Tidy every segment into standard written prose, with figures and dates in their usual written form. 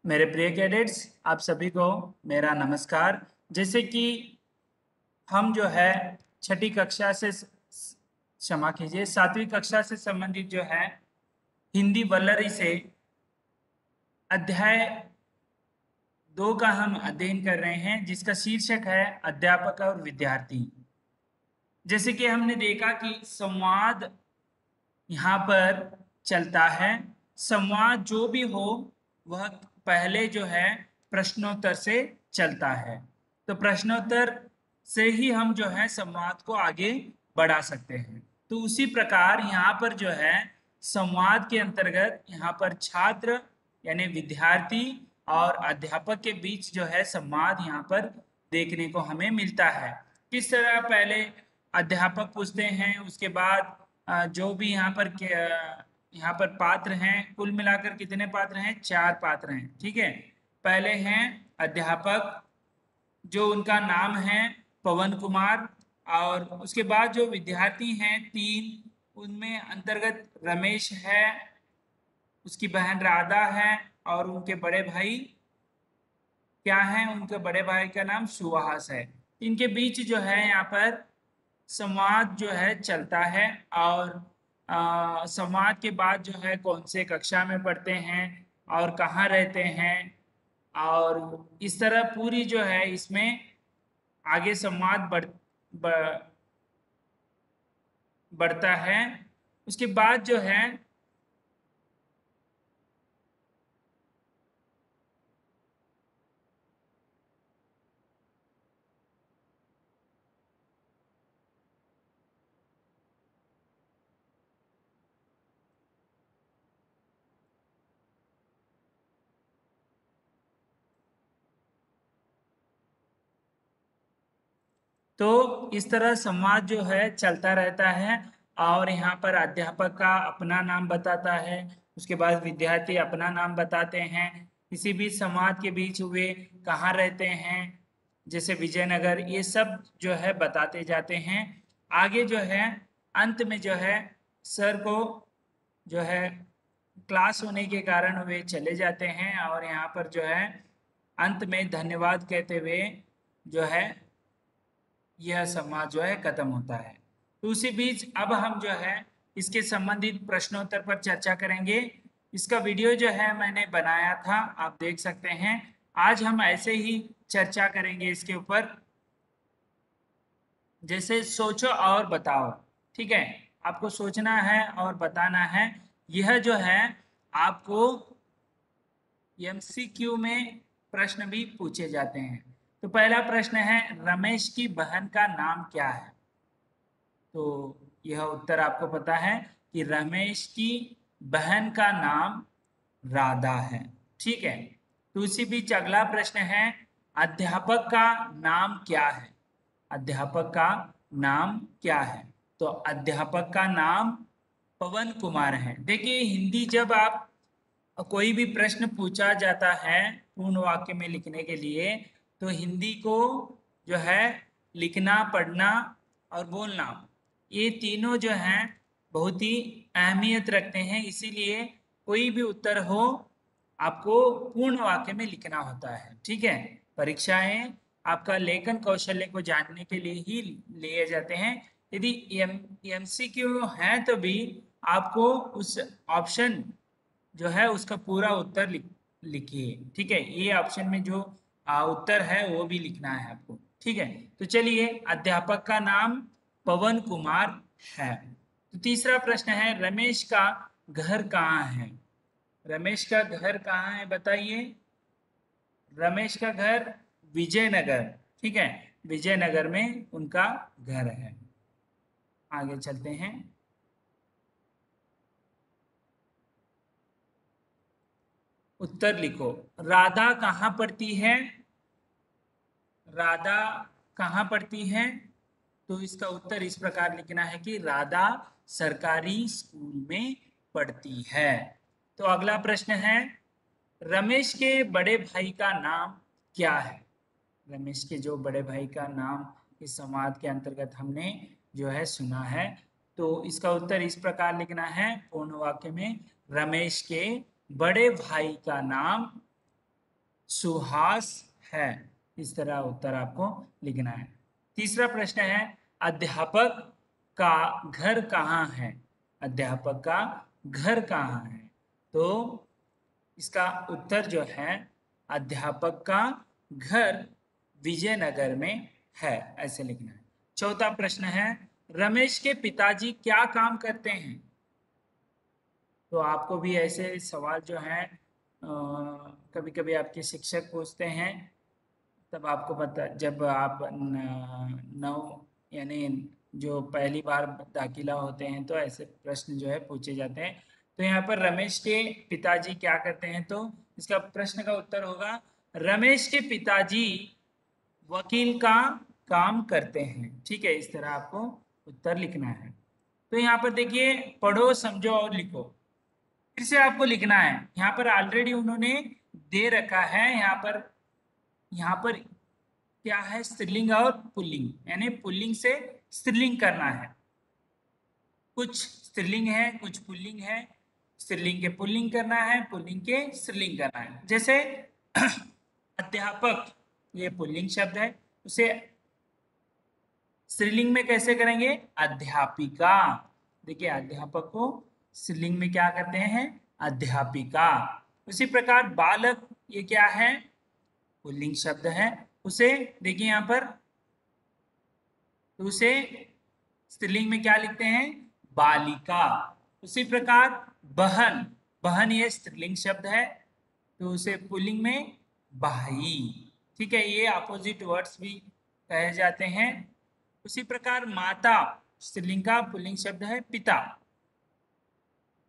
मेरे प्रिय कैडेट्स, आप सभी को मेरा नमस्कार। जैसे कि हम जो है छठी कक्षा से क्षमा कीजिए, सातवीं कक्षा से संबंधित जो है हिंदी वल्लरी से अध्याय 2 का हम अध्ययन कर रहे हैं, जिसका शीर्षक है अध्यापक और विद्यार्थी। जैसे कि हमने देखा कि संवाद यहाँ पर चलता है। संवाद जो भी हो वह पहले जो है प्रश्नोत्तर से चलता है। तो प्रश्नोत्तर से ही हम जो है संवाद को आगे बढ़ा सकते हैं। तो उसी प्रकार यहाँ पर जो है संवाद के अंतर्गत यहाँ पर छात्र यानी विद्यार्थी और अध्यापक के बीच जो है संवाद यहाँ पर देखने को हमें मिलता है। किस तरह पहले अध्यापक पूछते हैं, उसके बाद जो भी यहाँ पर पात्र हैं, कुल मिलाकर कितने पात्र हैं? 4 पात्र हैं। ठीक है, पहले हैं अध्यापक, जो उनका नाम है पवन कुमार, और उसके बाद जो विद्यार्थी हैं 3, उनमें अंतर्गत रमेश है, उसकी बहन राधा है, और उनके बड़े भाई क्या है? उनके बड़े भाई का नाम सुहास है। इनके बीच जो है यहाँ पर संवाद जो है चलता है। और संवाद के बाद जो है कौन से कक्षा में पढ़ते हैं और कहाँ रहते हैं, और इस तरह पूरी जो है इसमें आगे संवाद बढ़ता है। उसके बाद जो है तो इस तरह संवाद जो है चलता रहता है। और यहाँ पर अध्यापक का अपना नाम बताता है, उसके बाद विद्यार्थी अपना नाम बताते हैं, किसी भी संवाद के बीच वे कहाँ रहते हैं, जैसे विजयनगर, ये सब जो है बताते जाते हैं। आगे जो है अंत में जो है सर को जो है क्लास होने के कारण वे चले जाते हैं, और यहाँ पर जो है अंत में धन्यवाद कहते हुए जो है यह संवाद जो है खत्म होता है। तो उसी बीच अब हम जो है इसके संबंधित प्रश्नोत्तर पर चर्चा करेंगे। इसका वीडियो जो है मैंने बनाया था, आप देख सकते हैं। आज हम ऐसे ही चर्चा करेंगे इसके ऊपर, जैसे सोचो और बताओ। ठीक है, आपको सोचना है और बताना है। यह जो है आपको एमसीक्यू में प्रश्न भी पूछे जाते हैं। तो पहला प्रश्न है, रमेश की बहन का नाम क्या है? तो यह उत्तर आपको पता है कि रमेश की बहन का नाम राधा है। ठीक है, तो उसी बीच अगला प्रश्न है, अध्यापक का नाम क्या है? अध्यापक का नाम क्या है? तो अध्यापक का नाम पवन कुमार है। देखिए, हिंदी जब आप कोई भी प्रश्न पूछा जाता है पूर्ण वाक्य में लिखने के लिए, तो हिंदी को जो है लिखना, पढ़ना और बोलना, ये तीनों जो हैं बहुत ही अहमियत रखते हैं। इसीलिए कोई भी उत्तर हो आपको पूर्ण वाक्य में लिखना होता है। ठीक है, परीक्षाएं आपका लेखन कौशल्य को जानने के लिए ही लिए जाते हैं। यदि एमसीक्यू है तो भी आपको उस ऑप्शन जो है उसका पूरा उत्तर लिखिए। ठीक है, ये ऑप्शन में जो उत्तर है वो भी लिखना है आपको। ठीक है, तो चलिए, अध्यापक का नाम पवन कुमार है। तो तीसरा प्रश्न है, रमेश का घर कहाँ है? रमेश का घर कहाँ है बताइए? रमेश का घर विजयनगर। ठीक है, विजयनगर में उनका घर है। आगे चलते हैं। उत्तर लिखो। राधा कहाँ पढ़ती है? राधा कहाँ पढ़ती है? तो इसका उत्तर इस प्रकार लिखना है कि राधा सरकारी स्कूल में पढ़ती है। तो अगला प्रश्न है, रमेश के बड़े भाई का नाम क्या है? रमेश के जो बड़े भाई का नाम इस संवाद के अंतर्गत हमने जो है सुना है। तो इसका उत्तर इस प्रकार लिखना है पूर्ण वाक्य में, रमेश के बड़े भाई का नाम सुहास है। इस तरह उत्तर आपको लिखना है। तीसरा प्रश्न है अध्यापक का घर कहाँ है? अध्यापक का घर कहाँ है? तो इसका उत्तर जो है अध्यापक का घर विजयनगर में है, ऐसे लिखना है। चौथा प्रश्न है रमेश के पिताजी क्या काम करते हैं? तो आपको भी ऐसे सवाल जो है कभी कभी आपके शिक्षक पूछते हैं, तब आपको पता जब आप नौ यानी जो पहली बार दाखिला होते हैं तो ऐसे प्रश्न जो है पूछे जाते हैं। तो यहाँ पर रमेश के पिताजी क्या करते हैं, तो इसका प्रश्न का उत्तर होगा रमेश के पिताजी वकील का काम करते हैं। ठीक है, इस तरह आपको उत्तर लिखना है। तो यहाँ पर देखिए पढ़ो समझो और लिखो, फिर से आपको लिखना है। यहाँ पर ऑलरेडी उन्होंने दे रखा है। यहाँ पर क्या है, स्त्रीलिंग और पुल्लिंग, यानी पुल्लिंग से स्त्रीलिंग करना है। कुछ स्त्रीलिंग है कुछ पुल्लिंग है, स्त्रीलिंग के पुल्लिंग करना है, पुल्लिंग के स्त्रीलिंग करना है। जैसे अध्यापक ये पुल्लिंग शब्द है, उसे स्त्रीलिंग में कैसे करेंगे? अध्यापिका। देखिए अध्यापक को स्त्रीलिंग में क्या करते हैं? अध्यापिका। उसी प्रकार बालक ये क्या है? पुल्लिंग शब्द है, उसे देखिए यहाँ पर, तो उसे स्त्रीलिंग में क्या लिखते हैं? बालिका। उसी प्रकार बहन, बहन ये स्त्रीलिंग शब्द है, तो उसे पुल्लिंग में भाई। ठीक है, ये अपोजिट वर्ड्स भी कहे जाते हैं। उसी प्रकार माता स्त्रीलिंग का पुल्लिंग शब्द है पिता,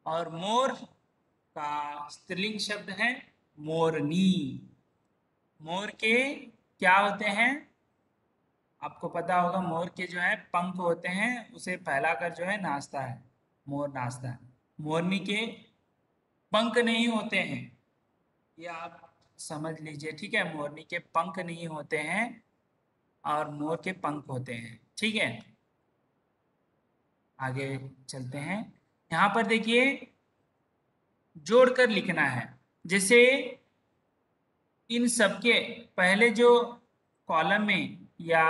और मोर का स्त्रीलिंग शब्द है मोरनी। मोर के क्या होते हैं? आपको पता होगा मोर के जो है पंख होते हैं, उसे फैलाकर जो है नाचता है, मोर नाचता है। मोरनी के पंख नहीं होते हैं, ये आप समझ लीजिए। ठीक है, मोरनी के पंख नहीं होते हैं और मोर के पंख होते हैं। ठीक है, आगे चलते हैं। यहाँ पर देखिए जोड़कर लिखना है। जैसे इन सबके पहले जो कॉलम में या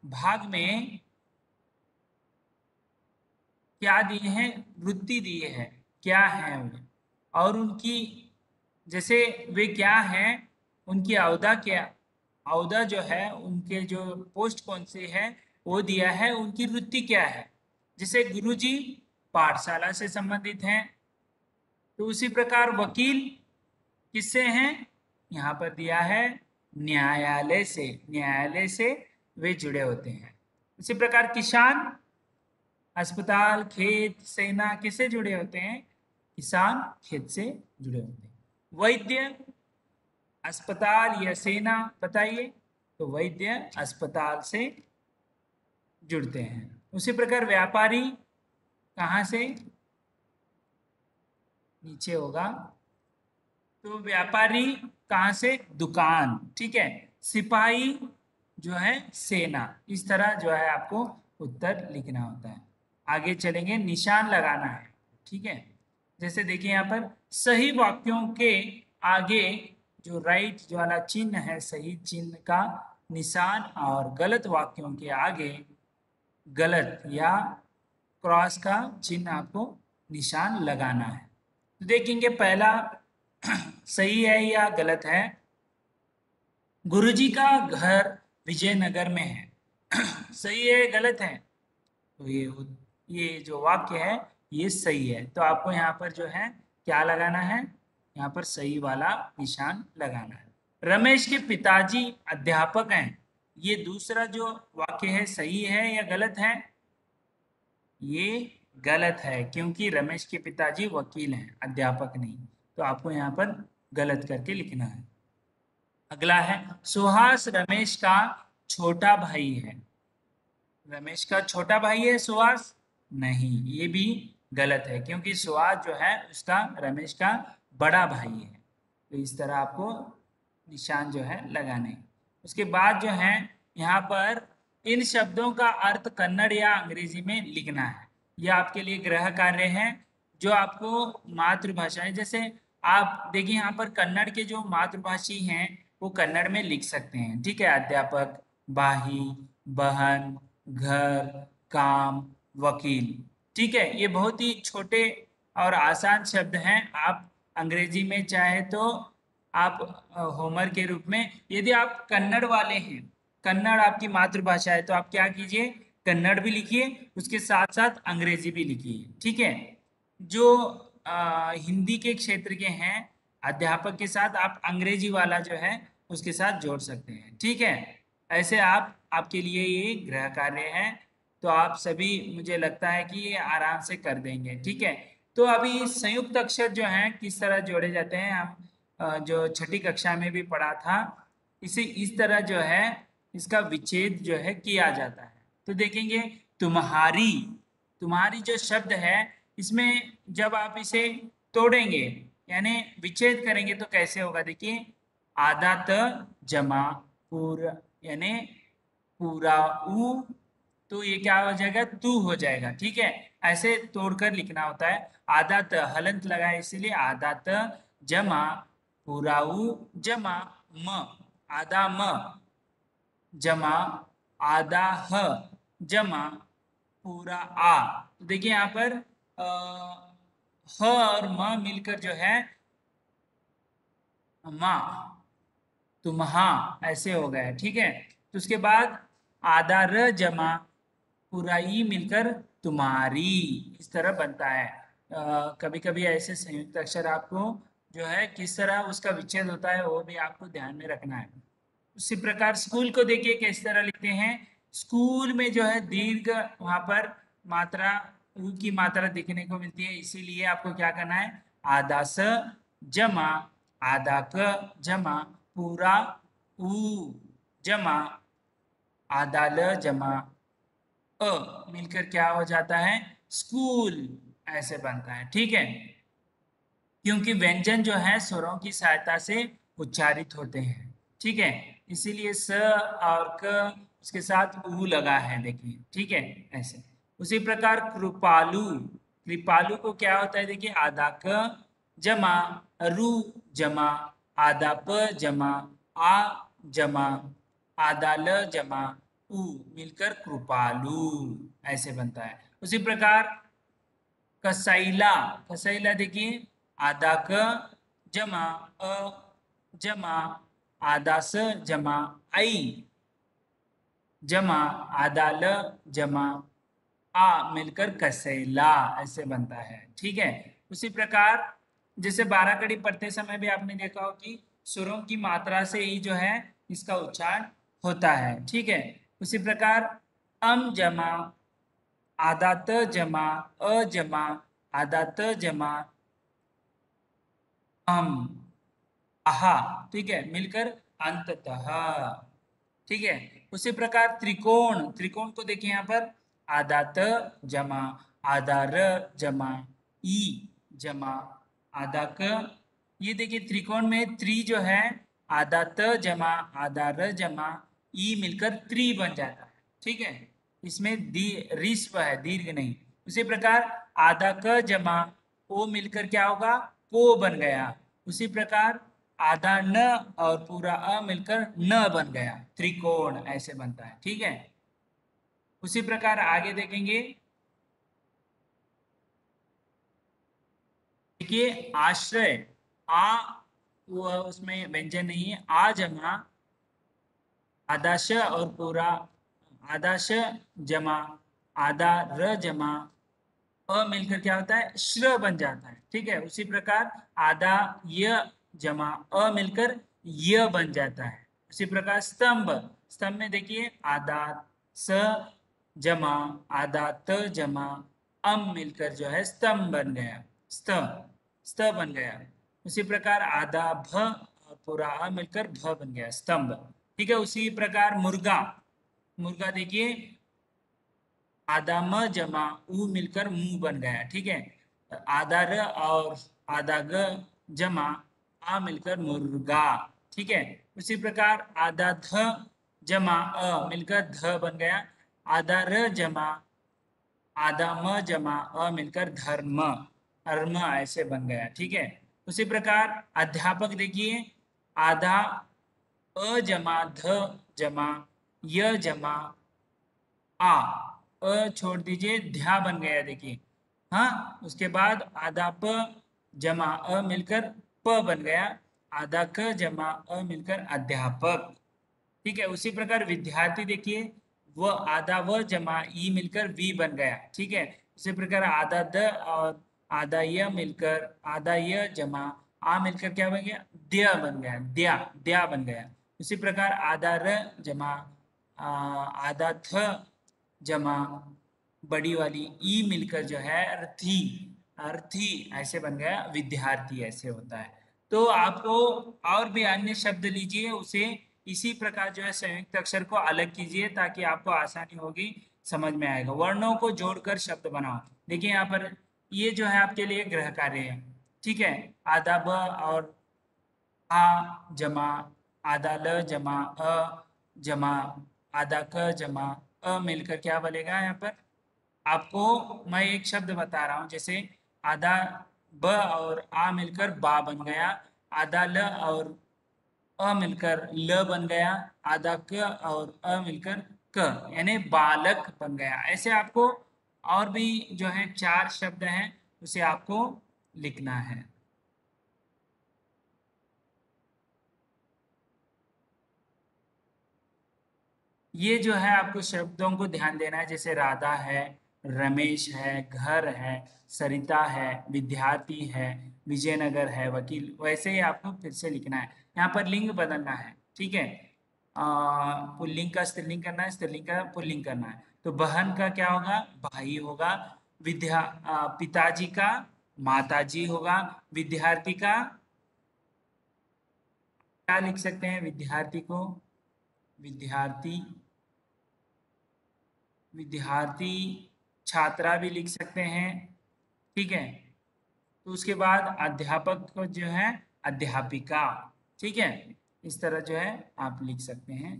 भाग में क्या दिए हैं? वृत्ति दिए हैं, क्या है वे, और उनकी जैसे वे क्या हैं, उनकी अवधा क्या, अवधा जो है उनके जो पोस्ट कौन से है वो दिया है, उनकी वृत्ति क्या है। जैसे गुरुजी पाठशाला से संबंधित हैं, तो उसी प्रकार वकील किससे हैं? यहाँ पर दिया है न्यायालय से, न्यायालय से वे जुड़े होते हैं। इसी प्रकार किसान अस्पताल खेत सेना किससे जुड़े होते हैं? किसान खेत से जुड़े होते हैं। वैद्य अस्पताल या सेना बताइए, तो वैद्य अस्पताल से जुड़ते हैं। उसी प्रकार व्यापारी कहाँ से? नीचे होगा, तो व्यापारी कहाँ से? दुकान। ठीक है, सिपाही जो है सेना। इस तरह जो है आपको उत्तर लिखना होता है। आगे चलेंगे, निशान लगाना है। ठीक है, जैसे देखिए यहाँ पर सही वाक्यों के आगे जो राइट जो वाला चिन्ह है, सही चिन्ह का निशान, और गलत वाक्यों के आगे गलत या क्रॉस का चिन्ह आपको निशान लगाना है। तो देखेंगे पहला सही है या गलत है। गुरुजी का घर विजयनगर में है। सही है गलत है? तो ये जो वाक्य है ये सही है, तो आपको यहाँ पर जो है क्या लगाना है? यहाँ पर सही वाला निशान लगाना है। रमेश के पिताजी अध्यापक हैं, ये दूसरा जो वाक्य है सही है या गलत है? ये गलत है, क्योंकि रमेश के पिताजी वकील हैं, अध्यापक नहीं। तो आपको यहाँ पर गलत करके लिखना है। अगला है सुहास रमेश का छोटा भाई है। रमेश का छोटा भाई है सुहास? नहीं, ये भी गलत है, क्योंकि सुहास जो है उसका रमेश का बड़ा भाई है। तो इस तरह आपको निशान जो है लगाने हैं। उसके बाद जो है यहाँ पर इन शब्दों का अर्थ कन्नड़ या अंग्रेजी में लिखना है। यह आपके लिए गृह कार्य है, जो आपको मातृभाषा है। जैसे आप देखिए यहाँ पर कन्नड़ के जो मातृभाषी हैं वो कन्नड़ में लिख सकते हैं, ठीक है। अध्यापक, बाही, बहन, घर, काम, वकील, ठीक है। ये बहुत ही छोटे और आसान शब्द हैं। आप अंग्रेजी में चाहे तो आप होमवर्क के रूप में, यदि आप कन्नड़ वाले हैं, कन्नड़ आपकी मातृभाषा है, तो आप क्या कीजिए, कन्नड़ भी लिखिए, उसके साथ साथ अंग्रेजी भी लिखिए, ठीक है। जो हिंदी के क्षेत्र के हैं, अध्यापक के साथ आप अंग्रेजी वाला जो है उसके साथ जोड़ सकते हैं, ठीक है। ऐसे आप, आपके लिए ये गृह कार्य है, तो आप सभी, मुझे लगता है कि ये आराम से कर देंगे, ठीक है। तो अभी संयुक्त अक्षर जो हैं किस तरह जोड़े जाते हैं, हम जो छठी कक्षा में भी पढ़ा था, इसे इस तरह जो है इसका विच्छेद जो है किया जाता है। तो देखेंगे, तुम्हारी, तुम्हारी जो शब्द है, इसमें जब आप इसे तोड़ेंगे यानी विच्छेद करेंगे तो कैसे होगा, देखिए, आधा त जमा पूरा, यानी पूरा ऊ, तो ये क्या हो जाएगा, तू हो जाएगा, ठीक है। ऐसे तोड़कर लिखना होता है। आधा त हलंत लगा है, इसीलिए आधा त जमा पूरा ऊ जमा म, आधा म जमा आधा ह जमा पूरा आ। तो देखिए यहाँ पर ह और म मिलकर जो है माँ, तुम्हा, ऐसे हो गया, ठीक है। तो उसके बाद आधा र जमा पूरा ई मिलकर तुम्हारी, इस तरह बनता है। कभी कभी ऐसे संयुक्त अक्षर आपको जो है किस तरह उसका विच्छेद होता है वो भी आपको ध्यान में रखना है। उसी प्रकार स्कूल को देखिए किस तरह लिखते हैं। स्कूल में जो है दीर्घ, वहां पर मात्रा ऊ की मात्रा दिखने को मिलती है, इसीलिए आपको क्या करना है, आधा स जमा आधा क जमा पूरा ऊ जमा आधा ल जमा अ मिलकर क्या हो जाता है, स्कूल, ऐसे बनता है, ठीक है। क्योंकि व्यंजन जो है स्वरों की सहायता से उच्चारित होते हैं, ठीक है। इसीलिए स और क उसके साथ ऊ लगा है, देखिए, ठीक है, ऐसे। उसी प्रकार कृपालु, कृपालु को क्या होता है, देखिए, आधा क जमा रु जमा आधा प जमा आ जमा आधा ल जमा उ मिलकर कृपालु, ऐसे बनता है। उसी प्रकार कसैला, कसैला देखिए, आधा क जमा अ जमा आधा स जमा आई जमा आधा ल जमा आ मिलकर कसैला, ऐसे बनता है, ठीक है। उसी प्रकार जैसे 12 कड़ी पढ़ते समय भी आपने देखा हो कि सुरों की मात्रा से ही जो है इसका उच्चारण होता है, ठीक है। उसी प्रकार अम जमा आधा त जमा अ जमा आधा त जमा अम आहा, ठीक है, मिलकर अंततः, ठीक है। उसी प्रकार त्रिकोण, त्रिकोण को देखिए यहाँ पर आधा त जमा आधा र जमा ई जमा आधा क, ये देखिए त्रिकोण में त्रि जो है आधा त जमा आधा र जमा ई मिलकर त्रि बन जाता है, ठीक है। इसमें दी रिस्व है, दीर्घ नहीं। उसी प्रकार आधा क जमा ओ मिलकर क्या होगा, को बन गया। उसी प्रकार आधा न और पूरा अ मिलकर न बन गया, त्रिकोण, ऐसे बनता है, ठीक है। उसी प्रकार आगे देखेंगे, देखिए आश्रय, आ वो उसमें व्यंजन नहीं है, आ जमा आधा श और पूरा आधा श जमा आधा र जमा अ मिलकर क्या होता है, श्र बन जाता है, ठीक है। उसी प्रकार आधा य जमा अ मिलकर य बन जाता है। उसी प्रकार स्तंभ, स्तंभ में देखिए आधा स जमा आधा त जमा अम मिलकर जो है स्तंभ बन गया, स्त, स्त बन गया। उसी प्रकार आधा भ और पूरा अ मिलकर भ बन गया, स्तंभ, ठीक है। उसी प्रकार मुर्गा, मुर्गा देखिए आधा म जमा ऊ मिलकर मुंह बन गया, ठीक है। आधा र और आधा ग जमा आ मिलकर मुर्गा, ठीक है। उसी प्रकार आधा ध जमा अ मिलकर ध बन गया, आधा र जमा आधा म जमा अ मिलकर धर्म, धर्म, ऐसे बन गया, ठीक है। उसी प्रकार अध्यापक देखिए, आधा अ जमा ध जमा य जमा आ, छोड़ दीजिए, ध्या बन गया देखिए। हाँ, उसके बाद आधा प जमा अ मिलकर प बन गया, आधा क जमा अ मिलकर अध्यापक। ठीक है, उसी प्रकार विद्यार्थी देखिए, वो आधा व जमा ई मिलकर वी बन गया। ठीक है, उसी प्रकार आधा द और आधा य मिलकर, आधा य जमा आ मिलकर क्या बन गया, द्य बन गया, द्या द्या बन गया। उसी प्रकार आधा र जमा आधा थ जमा बड़ी वाली ई मिलकर जो है अर्थी, अर्थी ऐसे बन गया, विद्यार्थी ऐसे होता है। तो आपको और भी अन्य शब्द लीजिए, उसे इसी प्रकार जो है संयुक्त अक्षर को अलग कीजिए ताकि आपको आसानी होगी, समझ में आएगा। वर्णों को जोड़कर शब्द बनाओ। देखिए यहाँ पर ये जो है आपके लिए गृह कार्य है। ठीक है, आधा ब और आ जमा आधा ल जमा अ जमा आधा क जमा अ मिलकर क्या बनेगा यहाँ पर। आपको मैं एक शब्द बता रहा हूँ, जैसे आधा ब और आ मिलकर बा बन गया, आधा ल और अ मिलकर ल बन गया, आधा क और अ मिलकर क, यानी बालक बन गया। ऐसे आपको और भी जो है 4 शब्द हैं, उसे आपको लिखना है। ये जो है आपको शब्दों को ध्यान देना है, जैसे राधा है, रमेश है, घर है, सरिता है, विद्यार्थी है, विजयनगर है, वकील, वैसे ही आपको फिर से लिखना है। यहाँ पर लिंग बदलना है। ठीक है, पुल्लिंग का स्त्रीलिंग करना है, स्त्रीलिंग का पुल्लिंग करना है। तो बहन का क्या होगा, भाई होगा। पिताजी का माताजी होगा। विद्यार्थी का क्या लिख सकते हैं, विद्यार्थी को विद्यार्थी, विद्यार्थी छात्रा भी लिख सकते हैं। ठीक है, तो उसके बाद अध्यापक को जो है अध्यापिका। ठीक है, इस तरह जो है आप लिख सकते हैं।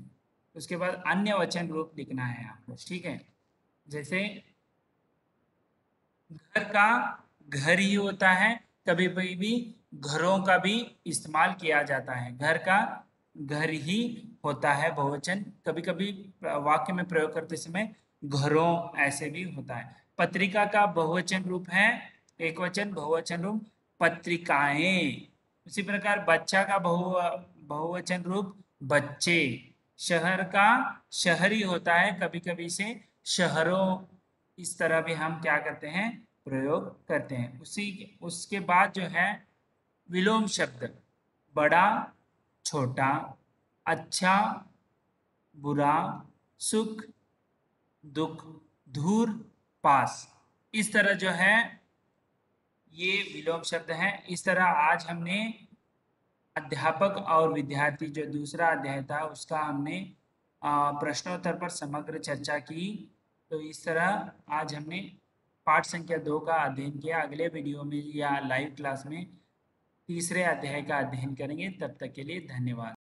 उसके बाद अन्य वचन रूप लिखना है आपको। ठीक है, जैसे घर का घर ही होता है, कभी कभी भी घरों का भी इस्तेमाल किया जाता है। घर का घर ही होता है बहुवचन, कभी कभी वाक्य में प्रयोग करते समय घरों ऐसे भी होता है। पत्रिका का बहुवचन रूप है, एक वचन बहुवचन रूप पत्रिकाएं। उसी प्रकार बच्चा का बहुवचन रूप बच्चे। शहर का शहरी होता है, कभी कभी से शहरों, इस तरह भी हम क्या करते हैं, प्रयोग करते हैं। उसी उसके बाद जो है विलोम शब्द, बड़ा छोटा, अच्छा बुरा, सुख दुख, दूर पास, इस तरह जो है ये विलोम शब्द हैं। इस तरह आज हमने अध्यापक और विद्यार्थी जो दूसरा अध्याय था उसका हमने प्रश्नोत्तर पर समग्र चर्चा की। तो इस तरह आज हमने पाठ संख्या 2 का अध्ययन किया। अगले वीडियो में या लाइव क्लास में तीसरे अध्याय का अध्ययन करेंगे। तब तक के लिए धन्यवाद।